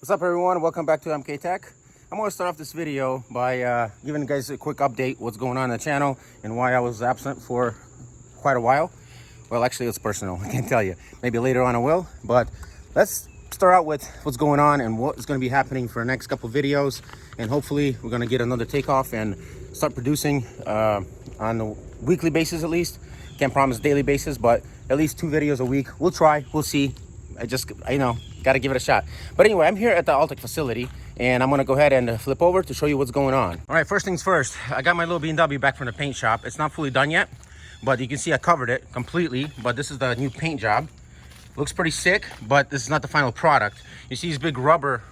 What's up, everyone? Welcome back to MK Tech. I'm going to start off this video by giving you guys a quick update what's going on the channel and why I was absent for quite a while. Well, actually, it's personal. I can't tell you. Maybe later on I will. But let's start out with what's going on and what is going to be happening for the next couple videos. And hopefully we're going to get another takeoff and start producing on a weekly basis at least. Can't promise daily basis, but at least 2 videos a week. We'll try. We'll see. I know, got to give it a shot. But anyway, I'm here at the Altec facility, and I'm going to go ahead and flip over to show you what's going on. All right, first things first, I got my little BMW back from the paint shop. It's not fully done yet, but you can see I covered it completely. But this is the new paint job. Looks pretty sick, but this is not the final product. You see these big rubber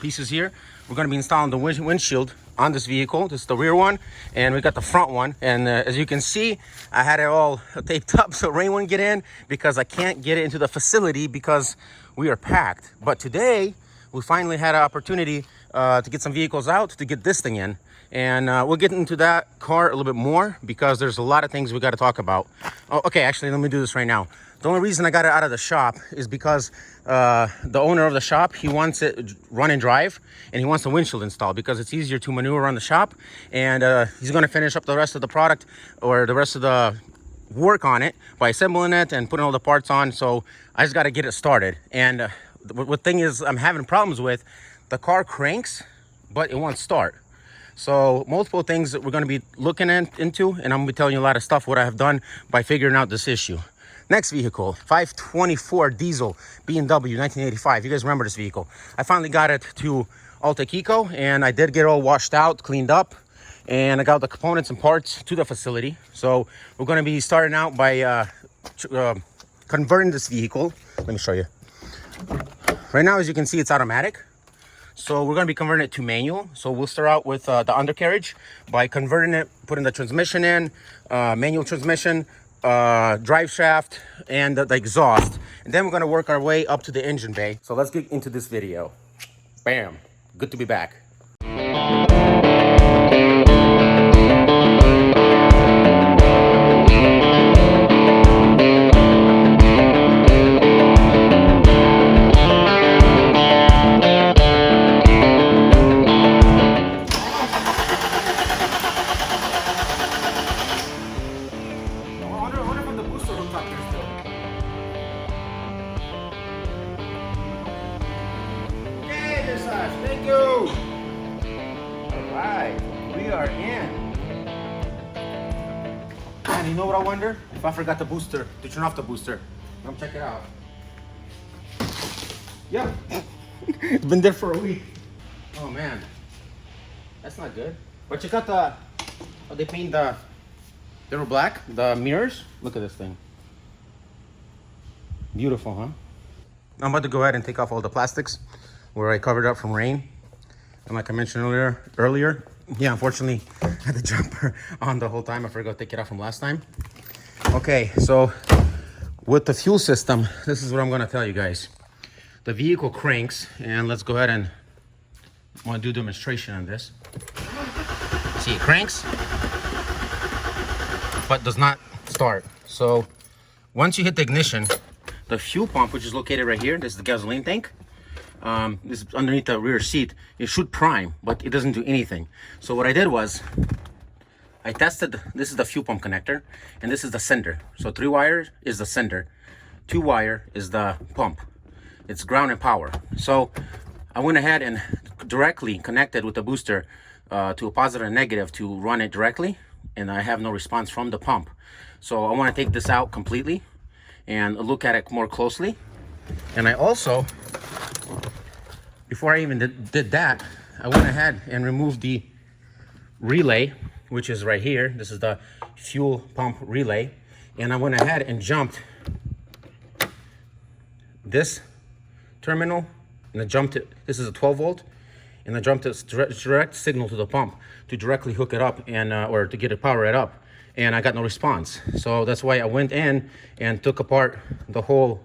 pieces here? We're going to be installing the windshield on this vehicle. This is the rear one, and we got the front one. And as you can see, I had it all taped up so rain wouldn't get in, because I can't get it into the facility because we are packed. But today we finally had an opportunity to get some vehicles out to get this thing in, and we'll get into that car a little bit more because there's a lot of things we got to talk about. Oh, okay, actually, let me do this right now. The only reason I got it out of the shop is because the owner of the shop, he wants it run and drive, and he wants the windshield installed because it's easier to maneuver around the shop. And he's going to finish up the rest of the product or the rest of the work on it by assembling it and putting all the parts on. So I just got to get it started. And what thing is I'm having problems with, the car cranks, but it won't start. So multiple things that we're going to be looking into, and I'm going to be telling you a lot of stuff what I have done by figuring out this issue. Next vehicle, 524 diesel BMW 1985. You guys remember this vehicle? I finally got it to Altec Eco, and I did get it all washed out, cleaned up, and I got the components and parts to the facility. So we're going to be starting out by converting this vehicle. Let me show you. Right now, as you can see, it's automatic. So we're going to be converting it to manual. So we'll start out with the undercarriage by converting it, putting the transmission in, manual transmission, drive shaft, and the exhaust. And then we're going to work our way up to the engine bay. So let's get into this video. Bam. Good to be back. Thank you. All right, we are in. And you know what I wonder? If I forgot the booster, to turn off the booster. Come check it out. Yep. It's been there for a week. Oh man, that's not good. But check out the, oh, they paint they were black, the mirrors. Look at this thing. Beautiful, huh? I'm about to go ahead and take off all the plastics where I covered up from rain. And like I mentioned earlier, yeah, unfortunately, I had the jumper on the whole time. I forgot to take it off from last time. Okay, so with the fuel system, this is what I'm gonna tell you guys. The vehicle cranks, and let's go ahead and I wanna do a demonstration on this. See, it cranks, but does not start. So once you hit the ignition, the fuel pump, which is located right here, this is the gasoline tank, this is underneath the rear seat, it should prime, but it doesn't do anything. So what I did was I tested, this is the fuel pump connector, and this is the sender. So 3 wires is the sender, 2 wire is the pump. It's ground and power. So I went ahead and directly connected with the booster to a positive and negative to run it directly, and I have no response from the pump. So I want to take this out completely and look at it more closely. And I also, before I even did that, I went ahead and removed the relay, which is right here. This is the fuel pump relay. And I went ahead and jumped this terminal, and I jumped it. This is a 12 volt, and I jumped this direct signal to the pump to directly hook it up and or to get it power it up. And I got no response. So that's why I went in and took apart the whole,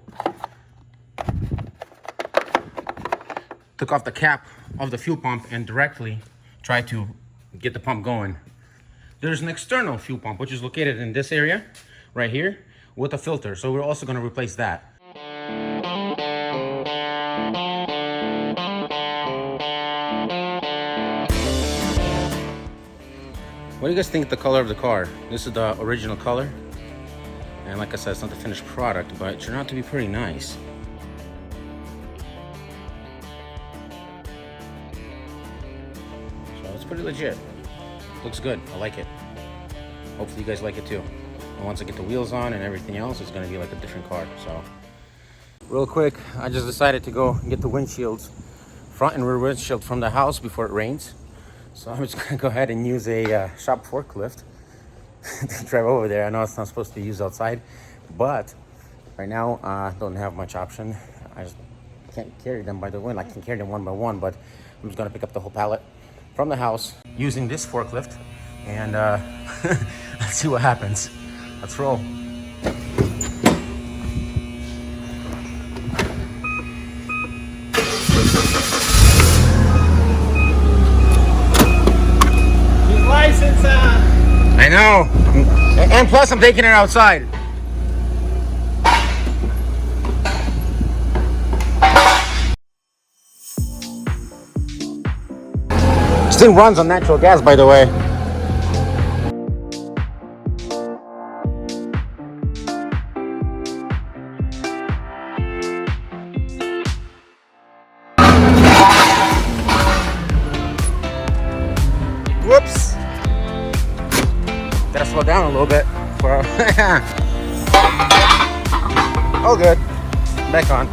took off the cap of the fuel pump and directly tried to get the pump going. There's an external fuel pump, which is located in this area right here with a filter. So we're also going to replace that. What do you guys think of the color of the car? This is the original color. And like I said, it's not the finished product, but it turned out to be pretty nice. So it's pretty legit. Looks good. I like it. Hopefully you guys like it too. And once I get the wheels on and everything else, it's gonna be like a different car. So real quick, I just decided to go get the windshields, front and rear windshield from the house before it rains. So I'm just gonna go ahead and use a shop forklift to drive over there. I know it's not supposed to be used outside, but right now I don't have much option. I just can't carry them by the wind. I can carry them one by one, but I'm just gonna pick up the whole pallet from the house using this forklift, and let's see what happens. Let's roll. License, I know, and plus I'm taking it outside. This thing runs on natural gas, by the way. Whoops. Gotta slow down a little bit for oh good. Back on.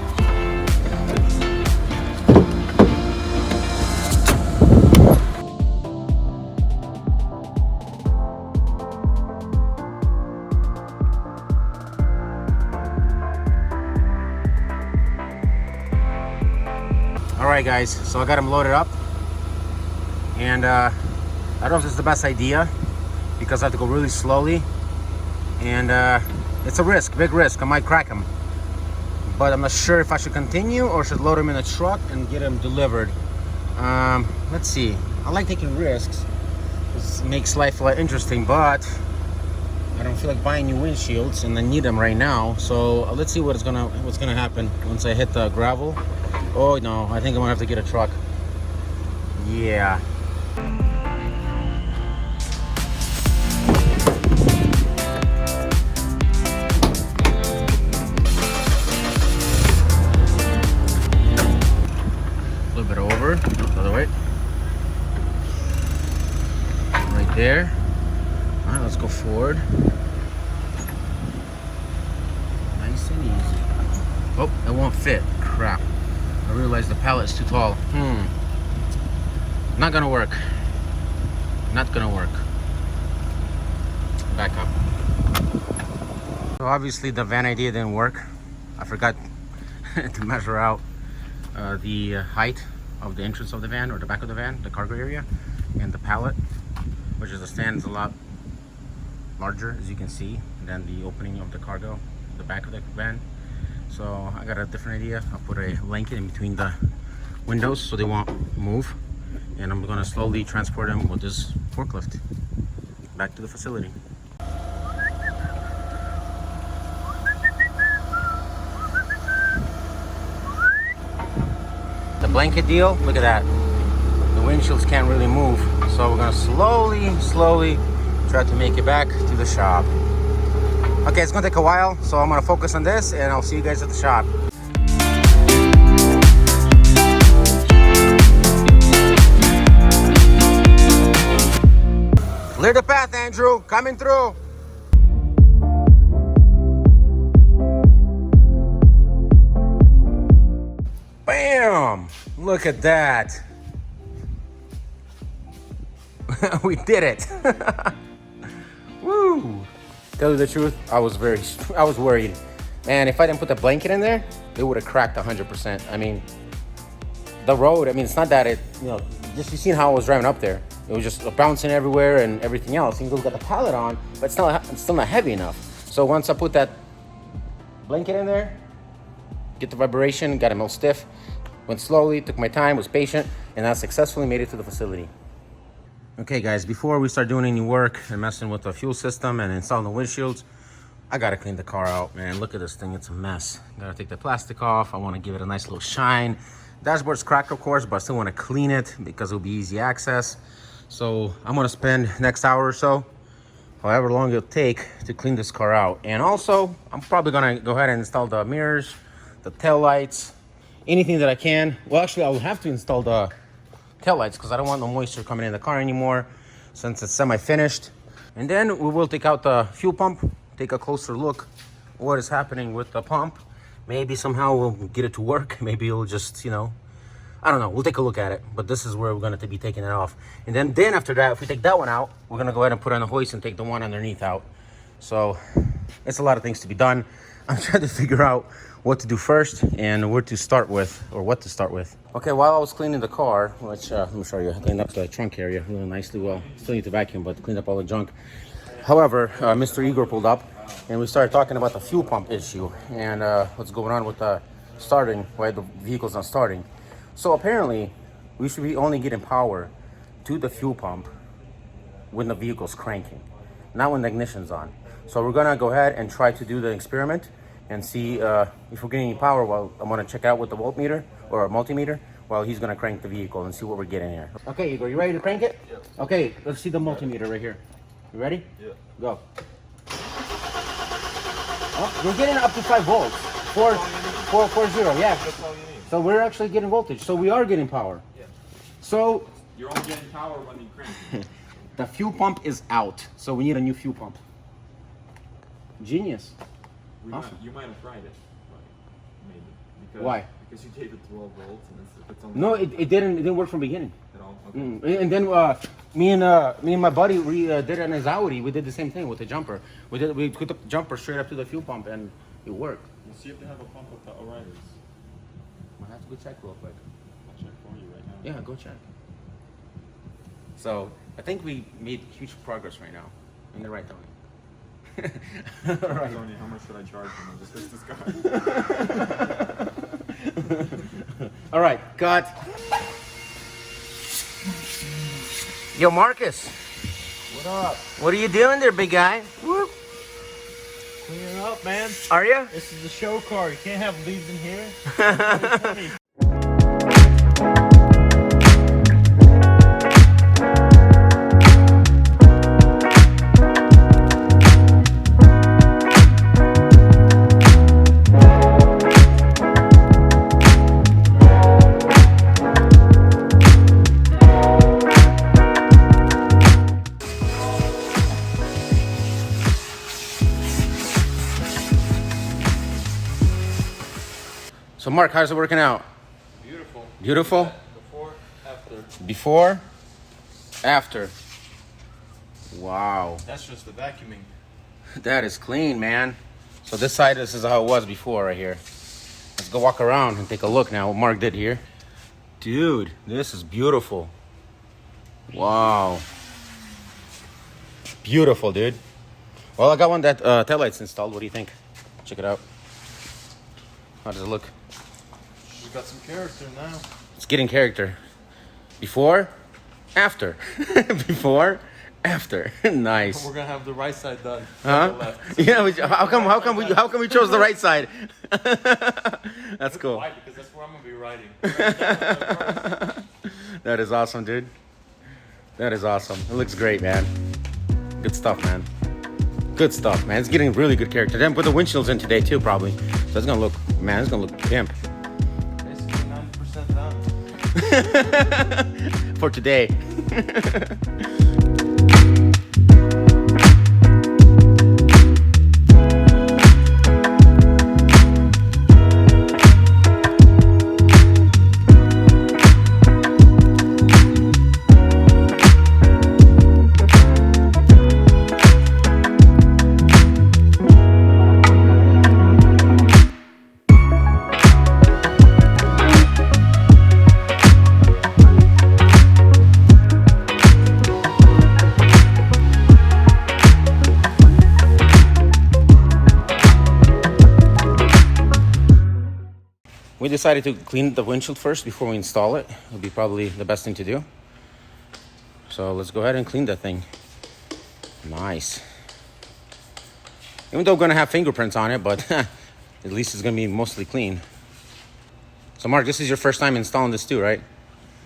Alright guys, so I got them loaded up, and I don't know if this is the best idea because I have to go really slowly, and it's a risk, big risk. I might crack them, but I'm not sure if I should continue or should load them in a truck and get them delivered. Let's see. I like taking risks. This makes life a lot interesting, but I don't feel like buying new windshields, and I need them right now. So let's see what's gonna happen once I hit the gravel. Oh no, I think I'm gonna have to get a truck. Yeah. A little bit over, the other way. Right there. All right, let's go forward. Nice and easy. Oh, it won't fit. Crap. I realized the pallet is too tall. Not gonna work. Not gonna work. Back up. So obviously the van idea didn't work. I forgot to measure out the height of the entrance of the van, or the back of the van, the cargo area, and the pallet, which is the stand is a lot larger, as you can see, than the opening of the cargo, the back of the van. So I got a different idea. I'll put a blanket in between the windows so they won't move, and I'm gonna slowly transport them with this forklift back to the facility. The blanket deal, look at that. The windshields can't really move, so we're gonna slowly try to make it back to the shop. Okay, it's gonna take a while, so I'm gonna focus on this, and I'll see you guys at the shop. Clear the path, Andrew. Coming through. Bam! Look at that. We did it. Woo! Tell you the truth, I was worried. And if I didn't put the blanket in there, it would have cracked 100%. I mean, the road, I mean, it's not that it, you know, just you seen how I was driving up there. It was just bouncing everywhere and everything else. You can go get the pallet on, but it's still not heavy enough. So once I put that blanket in there, get the vibration, got it all stiff, went slowly, took my time, was patient, and I successfully made it to the facility. Okay guys, before we start doing any work and messing with the fuel system and installing the windshields, I gotta clean the car out, man. Look at this thing, it's a mess. Gotta take the plastic off. I wanna give it a nice little shine. Dashboard's cracked, of course, but I still wanna clean it because it'll be easy access. So I'm gonna spend next hour or so, however long it'll take, to clean this car out. And also, I'm probably gonna go ahead and install the mirrors, the tail lights, anything that I can. Well, actually, I'll have to install the tail lights because I don't want no moisture coming in the car anymore since it's semi-finished. And then we will take out the fuel pump, take a closer look what is happening with the pump. Maybe somehow we'll get it to work. Maybe it'll just, you know, I don't know. We'll take a look at it. But this is where we're going to be taking it off. And then after that, if we take that one out, we're going to go ahead and put on the hoist and take the one underneath out. So it's a lot of things to be done. I'm trying to figure out what to do first and where to start with, or what to start with. Okay, while I was cleaning the car, which let me show you, I cleaned up the trunk area really nicely. Well, still need to vacuum, but cleaned up all the junk. However, Mr. Igor pulled up and we started talking about the fuel pump issue and what's going on with the starting, why the vehicle's not starting. So apparently, we should be only getting power to the fuel pump when the vehicle's cranking, not when the ignition's on. So we're gonna go ahead and try to do the experiment and see if we're getting any power. Well, I'm gonna check out with the voltmeter or a multimeter while he's gonna crank the vehicle and see what we're getting here. Okay, Igor, you ready to crank it? Yeah. Okay, let's see the multimeter right here. You ready? Yeah. Go. Oh, you're getting up to 5 volts. 440, yeah. That's all you need. So we're actually getting voltage. So we are getting power. Yeah. So you're only getting power when you crank. the fuel pump is out. So we need a new fuel pump. Genius. Awesome. You might have tried it, but maybe. Because, why? Because you gave it 12 volts and it's only. No, it didn't work from the beginning. At all? Okay. And then me and my buddy did it in his Audi. We did the same thing with the jumper. We put the jumper straight up to the fuel pump and it worked. We'll see if they have a pump with the O'Reilly's. I have to go check real quick. I'll check for you right now. Yeah, go check. So I think we made huge progress right now. In the right Tony. All right. Tony, how much should I charge him? I'll just fix this guy. All right, cut. Yo, Marcus. What up? What are you doing there, big guy? Whoop. Cleaning up, man. Are you? This is the show car. You can't have leaves in here. So Mark, how's it working out? Beautiful. Beautiful? Before, after. Before, after. Wow. That's just the vacuuming. That is clean, man. So this side, this is how it was before right here. Let's go walk around and take a look now what Mark did here. Dude, this is beautiful. Wow. Beautiful, dude. Well, I got one that taillights installed. What do you think? Check it out. How does it look? We got some character now. It's getting character. Before, after. Before, after. Nice. We're gonna have the right side done. Huh? The left. Yeah. How come we chose the right side? That's cool. Why? Because that's where I'm gonna be riding. That is awesome, dude. That is awesome. It looks great, man. Good stuff, man. Good stuff, man. It's getting really good character. Then put the windshields in today too, probably. So it's gonna look, man. It's gonna look pimp. Basically 90% done. For today. We decided to clean the windshield first before we install it. It would be probably the best thing to do. So let's go ahead and clean that thing. Nice. Even though we're gonna have fingerprints on it, but at least it's gonna be mostly clean. So Mark, this is your first time installing this too, right?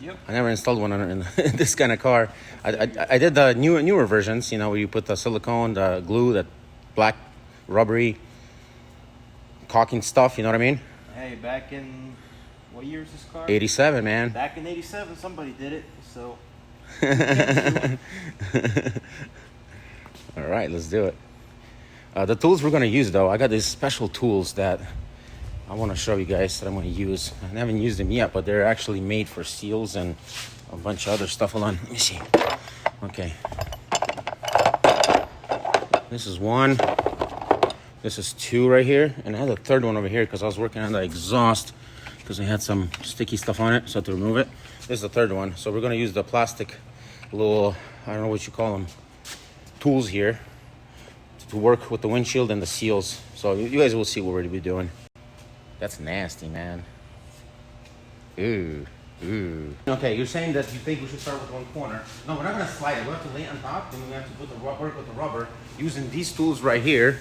Yep. I never installed one in this kind of car. I did the newer versions, you know, where you put the silicone, the glue, that black rubbery caulking stuff, you know what I mean? Hey, back in what year is this car? 87, man. Back in '87, somebody did it. So All right, let's do it. The tools we're going to use, though, I got these special tools that I want to show you guys that I'm going to use. I haven't used them yet, but they're actually made for seals and a bunch of other stuff. Hold on, let me see. Okay. This is one. This is two right here. And I had a third one over here because I was working on the exhaust because I had some sticky stuff on it, so I had to remove it. This is the third one. So we're going to use the plastic little, I don't know what you call them, tools here to work with the windshield and the seals. So you guys will see what we're going to be doing. That's nasty, man. Ooh, ooh. Okay, you're saying that you think we should start with one corner. No, we're not gonna slide it. We have to lay it on top, then we have to put the work with the rubber using these tools right here.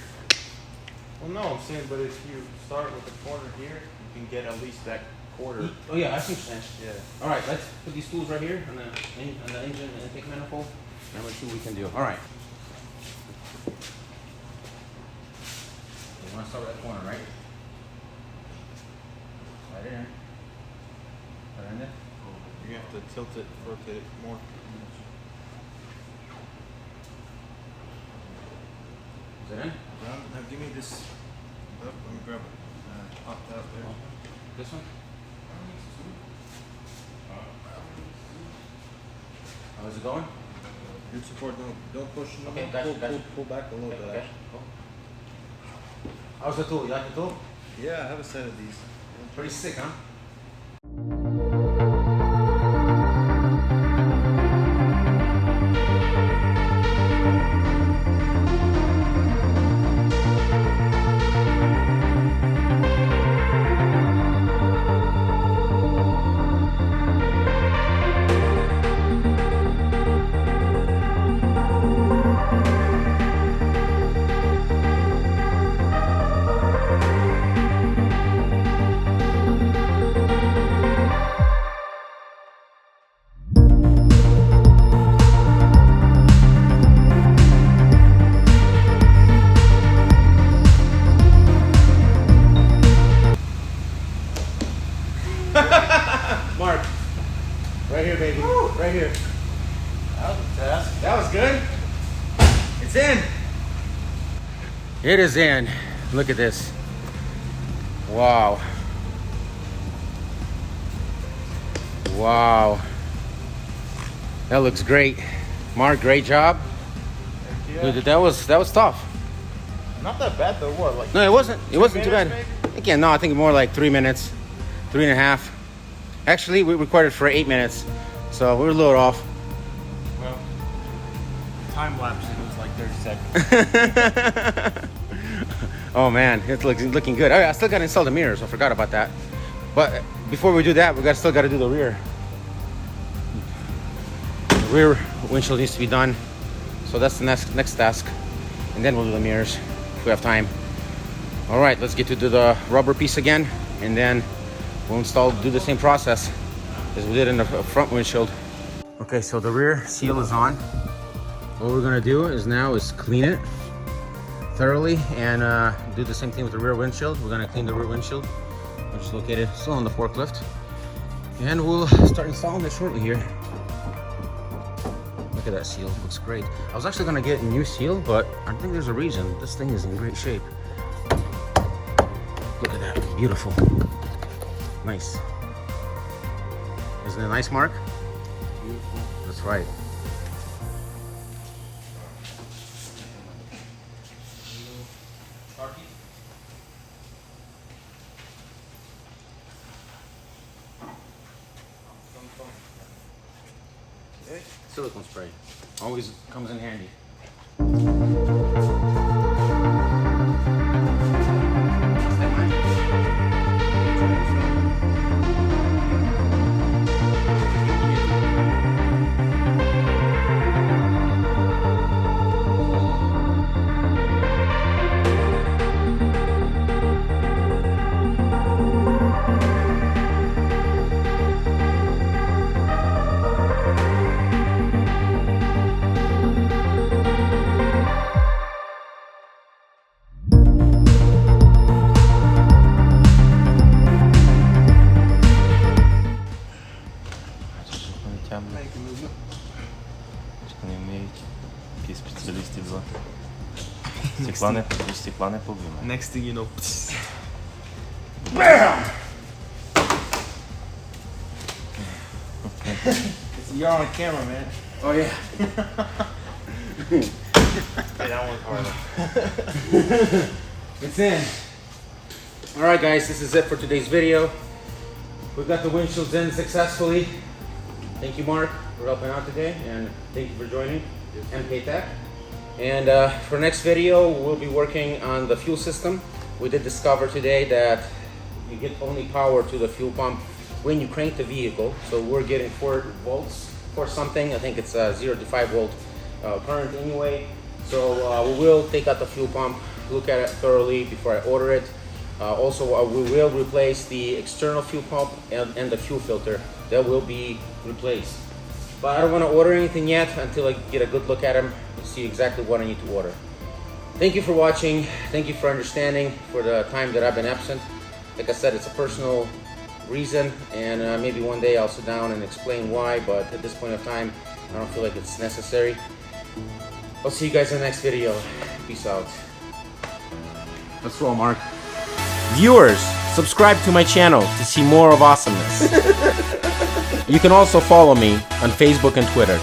Well, no, I'm saying, but if you start with the corner here, you can get at least that quarter. Oh yeah, I see what you're saying. Yeah. All right, let's put these tools right here on the engine and intake manifold, and let's see what we can do. All right. You want to start with that corner, right? Slide it in. Put it in there. You have to tilt it, rotate it more. Is it in? Now give me this. Oh, let me grab it. Popped out there. This one? How's it going? Good support. Don't push. No, Okay, no, gotcha, gotcha. pull back a little bit. Okay, Actually. cool. How's the tool? You like the tool? Yeah, I have a set of these. Pretty sick, huh? Mark, right here, baby. Woo. Right here. that was a test. That was good. It's in. It is in. Look at this. Wow. Wow. That looks great. Mark, great job. Yeah. Dude, that was tough. Not that bad though. What? Like No, it wasn't too bad. minutes, Again, no, I think more like 3 minutes, 3.5. Actually, we recorded for 8 minutes, so we were a little off. well, time lapse. It was like 30 seconds. Oh man, it's looking good. Oh, yeah, I still got to install the mirrors. I forgot about that. But before we do that, still got to do the rear. The rear windshield needs to be done. So that's the next task, and then we'll do the mirrors if we have time. All right, let's get to do the rubber piece again, and then we'll do the same process as we did in the front windshield. Okay, so the rear seal is on. What we're gonna do is clean it thoroughly and do the same thing with the rear windshield. We're gonna clean the rear windshield, which is located still on the forklift, and we'll start installing it shortly here. Look at that seal, looks great. I was actually gonna get a new seal, but I think there's a reason. This thing is in great shape. Look at that, beautiful. Nice. Isn't it nice, Mark? Beautiful. That's right. Okay. Silicone spray always comes in handy. стекла не побив. Next thing you know. You're on camera, man. Oh yeah. That one's harder. It's in. Alright guys, this is it for today's video. We got the windshields in successfully. Thank you, Mark, for helping out today, and thank you for joining MK Tech. And for next video, we'll be working on the fuel system. We did discover today that you get only power to the fuel pump when you crank the vehicle. So we're getting 4 volts or something. I think it's 0 to 5 volt current anyway. So we will take out the fuel pump, look at it thoroughly before I order it. Also, we will replace the external fuel pump and the fuel filter. That will be replaced. But I don't want to order anything yet until I get a good look at them and see exactly what I need to order. Thank you for watching. Thank you for understanding for the time that I've been absent. Like I said, it's a personal reason, and maybe one day I'll sit down and explain why, but at this point of time, I don't feel like it's necessary. I'll see you guys in the next video. Peace out. Let's roll, Mark. Viewers, subscribe to my channel to see more of awesomeness. You can also follow me on Facebook and Twitter.